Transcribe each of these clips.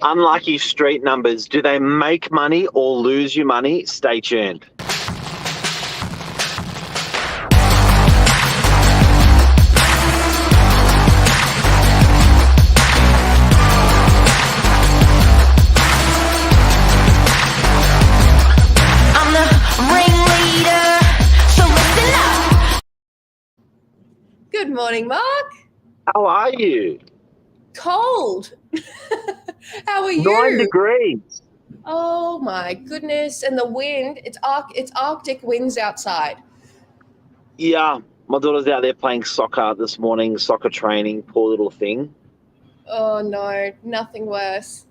Unlucky street numbers. Do they make money or lose you money? Stay tuned. Good morning, Mark. How are you? Cold. How are you? 9 degrees. Oh my goodness. And the wind, it's Arctic winds outside. Yeah, my daughter's out there playing soccer this morning, soccer training, poor little thing. Oh no, nothing worse.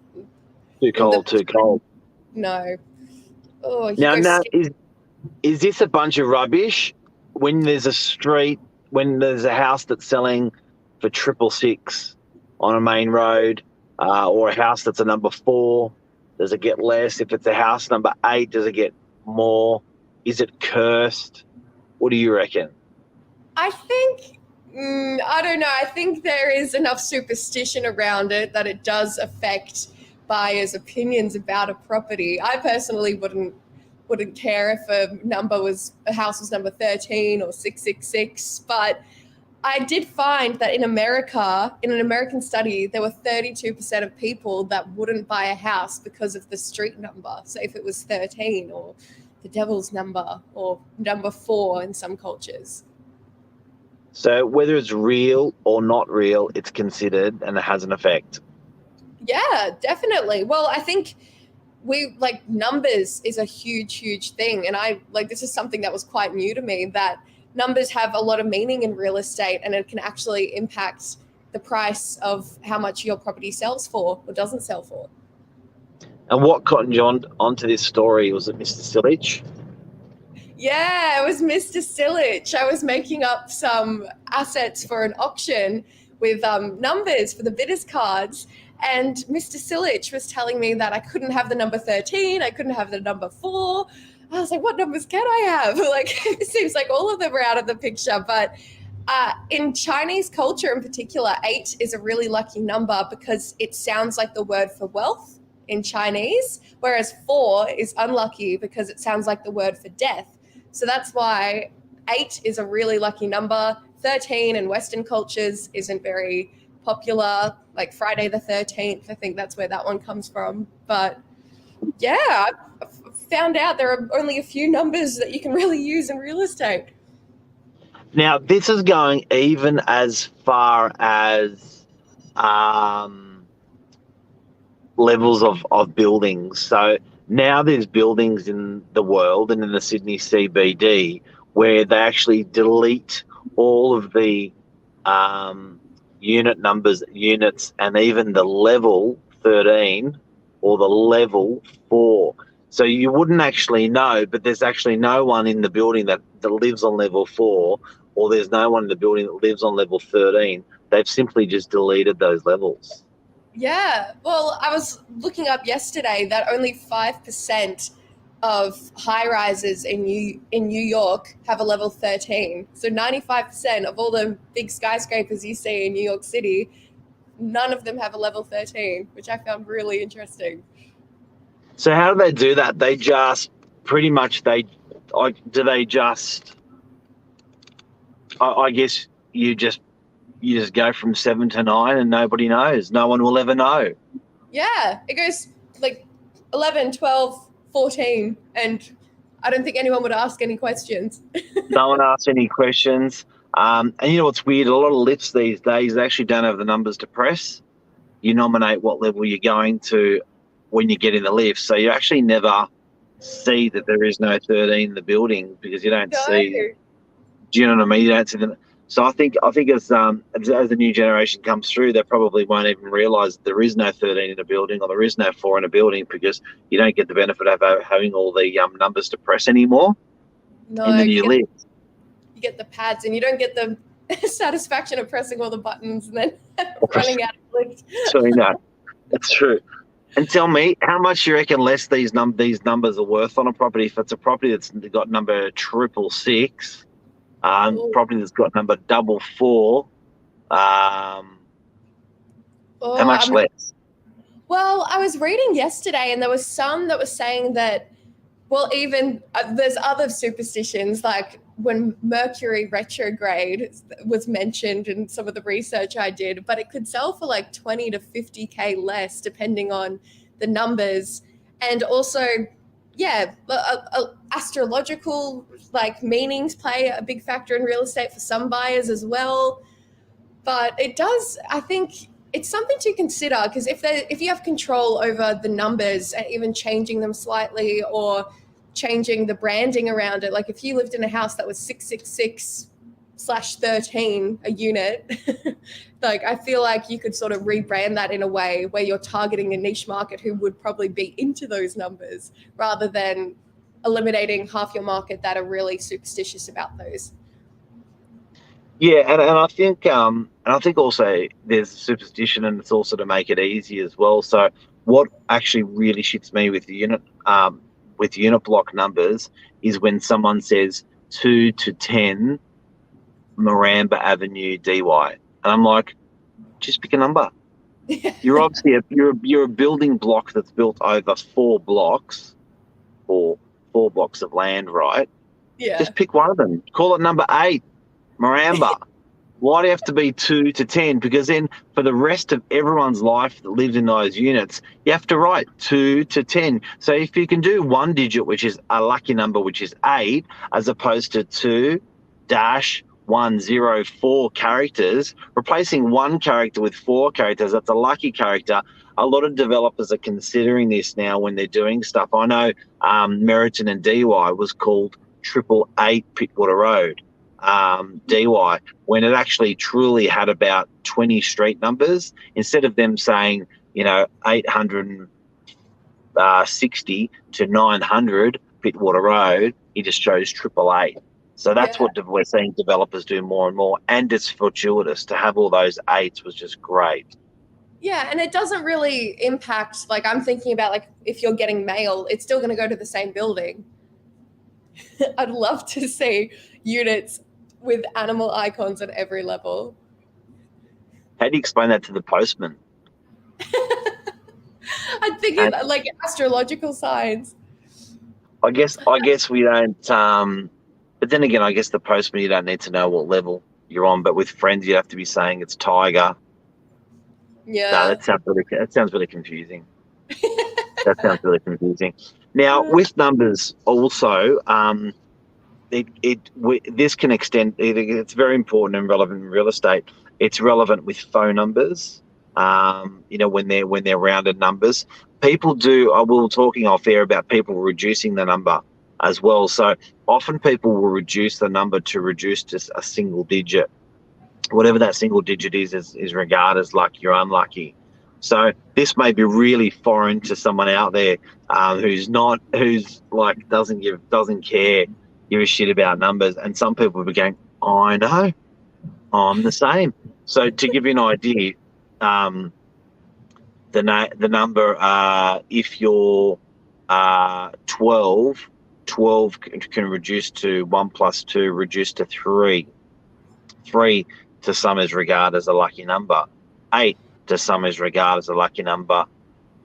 Too cold. No. Oh, you Now, go is this a bunch of rubbish when there's a house that's selling for 666 on a main road, or a house that's a number 4, does it get less? If it's a house number 8, does it get more? Is it cursed? What do you reckon? I think, I don't know. I think there is enough superstition around it that it does affect buyers' opinions about a property. I personally wouldn't care if a house was number 13 or 666, but I did find that in America, in an American study, there were 32% of people that wouldn't buy a house because of the street number. So if it was 13 or the devil's number or number 4 in some cultures. So whether it's real or not real, it's considered and it has an effect. Yeah, definitely. Well, I think numbers is a huge thing. And this is something that was quite new to me, that numbers have a lot of meaning in real estate, and it can actually impact the price of how much your property sells for or doesn't sell for. And what cottoned you onto this story? Was it Mr. Sillage? Yeah, it was Mr. Sillage. I was making up some assets for an auction with numbers for the bidders cards, and Mr. Sillage was telling me that I couldn't have the number 13, I couldn't have the number 4. I was like, what numbers can I have? It seems like all of them are out of the picture. But in Chinese culture in particular, 8 is a really lucky number because it sounds like the word for wealth in Chinese, whereas 4 is unlucky because it sounds like the word for death. So that's why 8 is a really lucky number. 13 in Western cultures isn't very popular, like Friday the 13th. I think that's where that one comes from. But yeah, I found out there are only a few numbers that you can really use in real estate. Now, this is going even as far as levels of buildings. So now there's buildings in the world and in the Sydney CBD where they actually delete all of the unit numbers, units, and even the level 13 or the level 4. So you wouldn't actually know, but there's actually no one in the building that lives on level 4, or there's no one in the building that lives on level 13. They've simply just deleted those levels. Yeah, well, I was looking up yesterday that only 5% of high-rises in New York have a level 13. So 95% of all the big skyscrapers you see in New York City, none of them have a level 13, which I found really interesting. So how do they do that? They just pretty much I guess you just go from 7 to 9 and nobody knows. No one will ever know. Yeah, it goes like 11, 12, 14, and I don't think anyone would ask any questions. No one asks any questions. And you know what's weird? A lot of lifts these days, they actually don't have the numbers to press. You nominate what level you're going to when you get in the lift. So you actually never see that there is no 13 in the building because you don't see. Do you know what I mean? You don't see them. So I think as the new generation comes through, they probably won't even realise that there is no 13 in a building or there is no 4 in a building because you don't get the benefit of having all the numbers to press anymore in the new lift. You get the pads and you don't get the satisfaction of pressing all the buttons and then running out of lift. So that's true. And tell me, how much you reckon less these numbers are worth on a property? If it's a property that's got number 666, property that's got number 444, how much less? Well, I was reading yesterday, and there was some that was saying that, well, even there's other superstitions, like when Mercury retrograde was mentioned in some of the research I did, but it could sell for like 20 to 50K less depending on the numbers. And also, yeah, astrological like meanings play a big factor in real estate for some buyers as well. But it does, I think it's something to consider, because if you have control over the numbers and even changing them slightly or changing the branding around it, like if you lived in a house that was 666/13 a unit, like I feel like you could sort of rebrand that in a way where you're targeting a niche market who would probably be into those numbers, rather than eliminating half your market that are really superstitious about those. Yeah, and I think also there's a superstition, and it's also to make it easy as well. So what actually really shits me with unit block numbers is when someone says 2 to 10 Maramba Avenue DY, and I'm like, just pick a number. You're obviously you're a building block that's built over 4 blocks or 4 blocks of land, right? Yeah. Just pick one of them. Call it number 8, Maramba. Why do you have to be 2 to 10? Because then for the rest of everyone's life that lives in those units, you have to write 2 to 10. So if you can do one digit, which is a lucky number, which is 8, as opposed to 2-104 characters, replacing one character with 4 characters, that's a lucky character. A lot of developers are considering this now when they're doing stuff. I know Meriton and DY was called 888 Pittwater Road. DY, when it actually truly had about 20 street numbers. Instead of them saying, 860 to 900 Pittwater Road, he just chose 888. So that's what we're seeing developers do more and more, and it's fortuitous to have all those 8s was just great. Yeah, and it doesn't really impact, like I'm thinking about like if you're getting mail, it's still going to go to the same building. I'd love to see units with animal icons at every level. How do you explain that to the postman? I'm thinking like astrological signs. I guess we don't. But then again, I guess the postman, you don't need to know what level you're on. But with friends, you have to be saying it's tiger. Yeah. No, that sounds really confusing. That sounds really confusing. Now, with numbers also, this can extend. It's very important and relevant in real estate. It's relevant with phone numbers. When they're rounded numbers, people do. We were talking off air about people reducing the number as well. So often people will reduce the number to reduce just a single digit. Whatever that single digit is regarded as lucky or unlucky. So this may be really foreign to someone out there who's like doesn't care, give a shit about numbers. And some people will be going, I know, I'm the same. So to give you an idea, the number, if you're 12 can reduce to 1 plus 2, reduce to 3. 3 to some is regarded as a lucky number. 8 to some is regarded as a lucky number.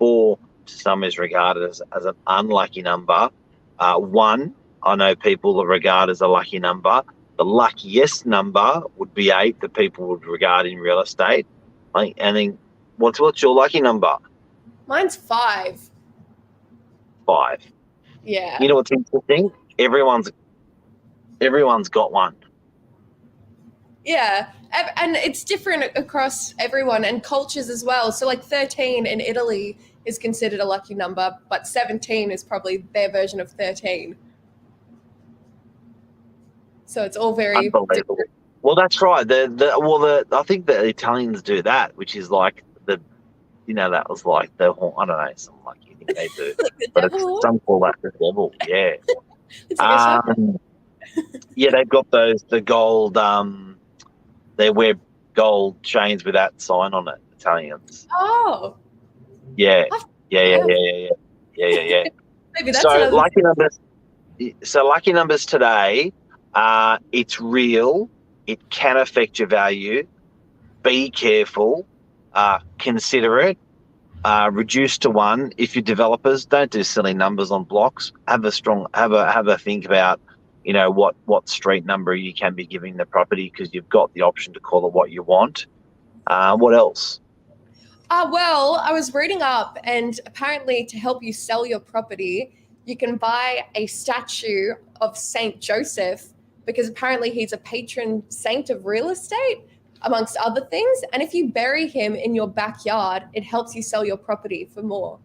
4 to some is regarded as an unlucky number. 1, I know people that regard as a lucky number. The luckiest number would be 8 that people would regard in real estate. And then what's your lucky number? Mine's 5. 5. Yeah. You know what's interesting? Everyone's got one. Yeah, and it's different across everyone and cultures as well. So like 13 in Italy is considered a lucky number, but 17 is probably their version of 13. So it's all very unbelievable. different. Well, that's right. I think the Italians do that, which is like that was like the, I don't know, something like you think they do, but it's some call that the devil. Yeah. It's like yeah, they've got the gold. They wear gold chains with that sign on it. Italians. Oh. Yeah. Yeah. Maybe that's so lucky numbers. So lucky numbers today. It's real. It can affect your value. Be careful. Consider it. reduce to one. If you're developers, don't do silly numbers on blocks. Have a think about, what street number you can be giving the property, because you've got the option to call it what you want. What else? Well, I was reading up, and apparently to help you sell your property, you can buy a statue of Saint Joseph, because apparently he's a patron saint of real estate, amongst other things. And if you bury him in your backyard, it helps you sell your property for more.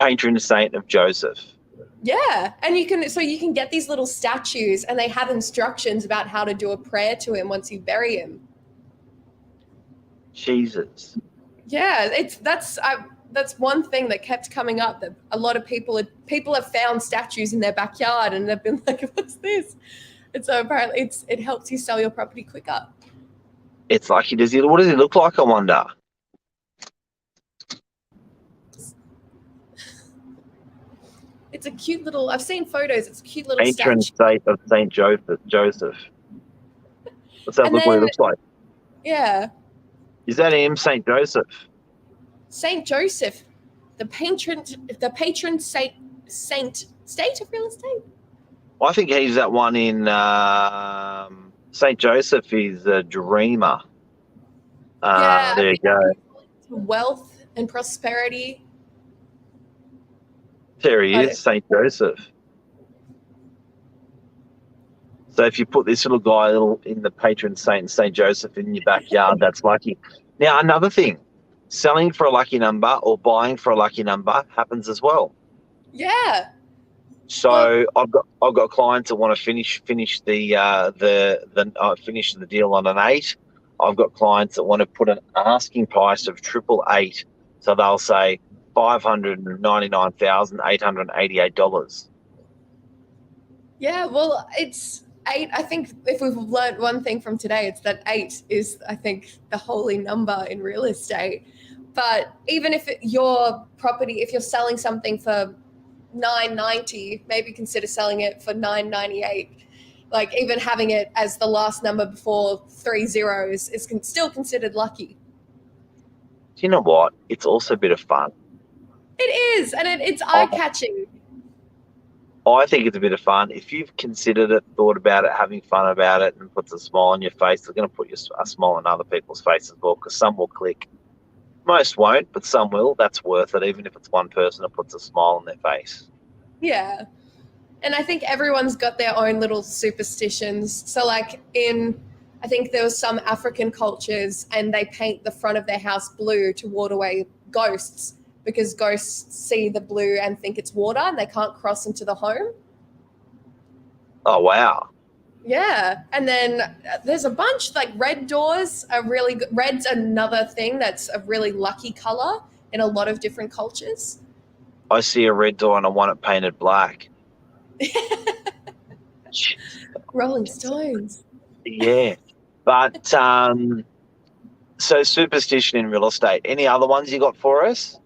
Patron saint of Joseph. Yeah, and you can get these little statues, and they have instructions about how to do a prayer to him once you bury him. Jesus. Yeah, that's one thing that kept coming up, that a lot of people have found statues in their backyard, and they've been like, "What's this?" And so apparently it helps you sell your property quicker. It's like, what does he look like, I wonder? It's a cute little. I've seen photos. It's a cute little Patron statue. saint of Saint Joseph. What's that what he looks like? Yeah. Is that him, Saint Joseph? Saint Joseph, the patron saint state of real estate. Well, I think he's that one in Saint Joseph. He's a dreamer. Yeah, there you go. Wealth and prosperity. There he is, Saint Joseph. So if you put this little guy in the patron saint, Saint Joseph, in your backyard, that's lucky. Now, another thing, selling for a lucky number or buying for a lucky number happens as well. Yeah. So I've got clients that want to finish the deal on an 8. I've got clients that want to put an asking price of 888. So they'll say $599,888. Yeah, well, it's 8. I think if we've learned one thing from today, it's that 8 is, I think, the holy number in real estate. But even if your property, if you're selling something for $990, maybe consider selling it for $998. Like, even having it as the last number before 3 zeros is still considered lucky. Do you know what? It's also a bit of fun. It is, and it's eye-catching. I think it's a bit of fun. If you've considered it, thought about it, having fun about it, and puts a smile on your face, it's going to put a smile on other people's faces as well, because some will click. Most won't, but some will. That's worth it, even if it's one person that puts a smile on their face. Yeah. And I think everyone's got their own little superstitions. So like I think there was some African cultures, and they paint the front of their house blue to ward away ghosts, because ghosts see the blue and think it's water, and they can't cross into the home. Oh, wow. Yeah. And then there's a bunch, like red doors are really good. Red's another thing that's a really lucky color in a lot of different cultures. I see a red door and I want it painted black. Rolling Stones. Yeah. But so superstition in real estate. Any other ones you got for us?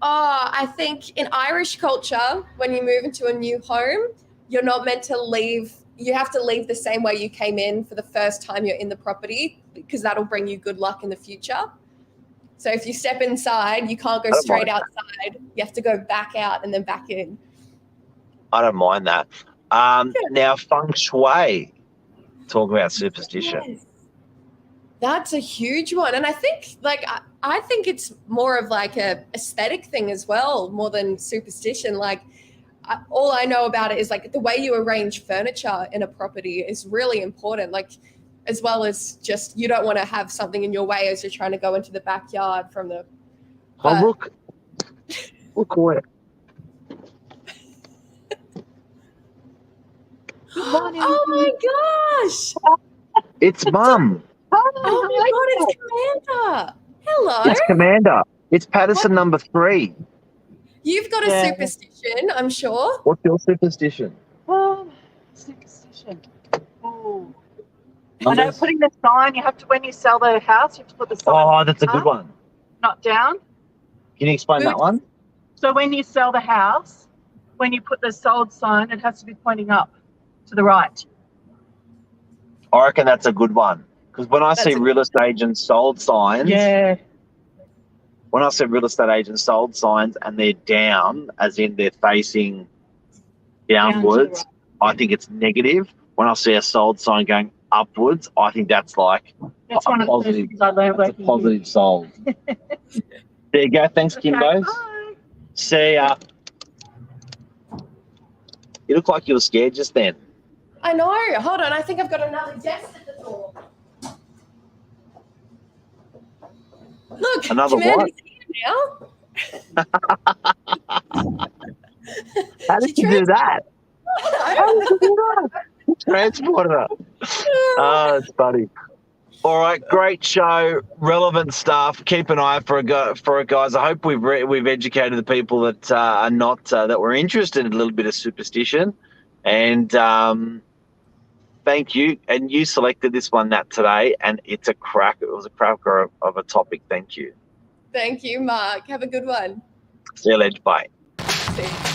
Oh, I think in Irish culture, when you move into a new home, you're not meant to leave. You have to leave the same way you came in for the first time you're in the property, because that'll bring you good luck in the future. So if you step inside, you can't go straight outside. You have to go back out and then back in. I don't mind that. Now, feng shui. Talking about superstition. Yes. That's a huge one. And I think I think it's more of like a aesthetic thing as well, more than superstition. Like, all I know about it is like the way you arrange furniture in a property is really important. Like, as well as just, you don't want to have something in your way as you're trying to go into the backyard from the. Look where. Oh my gosh! It's Mum. Oh my God, it's Commander. Hello. It's Commander. It's Patterson number 3. You've got a superstition, I'm sure. What's your superstition? Superstition. Oh. I know, putting the sign, you have to, when you sell the house, you have to put the sign. Oh, that's a good one. Not down. Can you explain that one? So when you sell the house, when you put the sold sign, it has to be pointing up to the right. I reckon that's a good one. Because when I see real estate agents sold signs, when I see real estate agent sold signs and they're down, as in they're facing downwards, I think it's negative. When I see a sold sign going upwards, I think that's like That's one of the first things I learned that's a working positive sold. There you go. Thanks, here. Kimbos. Bye. See ya. You look like you were scared just then. I know. Hold on. I think I've got another guest at the door. Look, Another Commander's what? here now. How did you do that? How did you do that? You transported her. Oh, it's funny. All right, great show, relevant stuff. Keep an eye for it, guys. I hope we've educated the people that are not that were interested in a little bit of superstition, and thank you. And you selected this one, Nat, today, and it's a crack. It was a cracker of a topic. Thank you. Thank you, Mark. Have a good one. See you later. Bye. See you.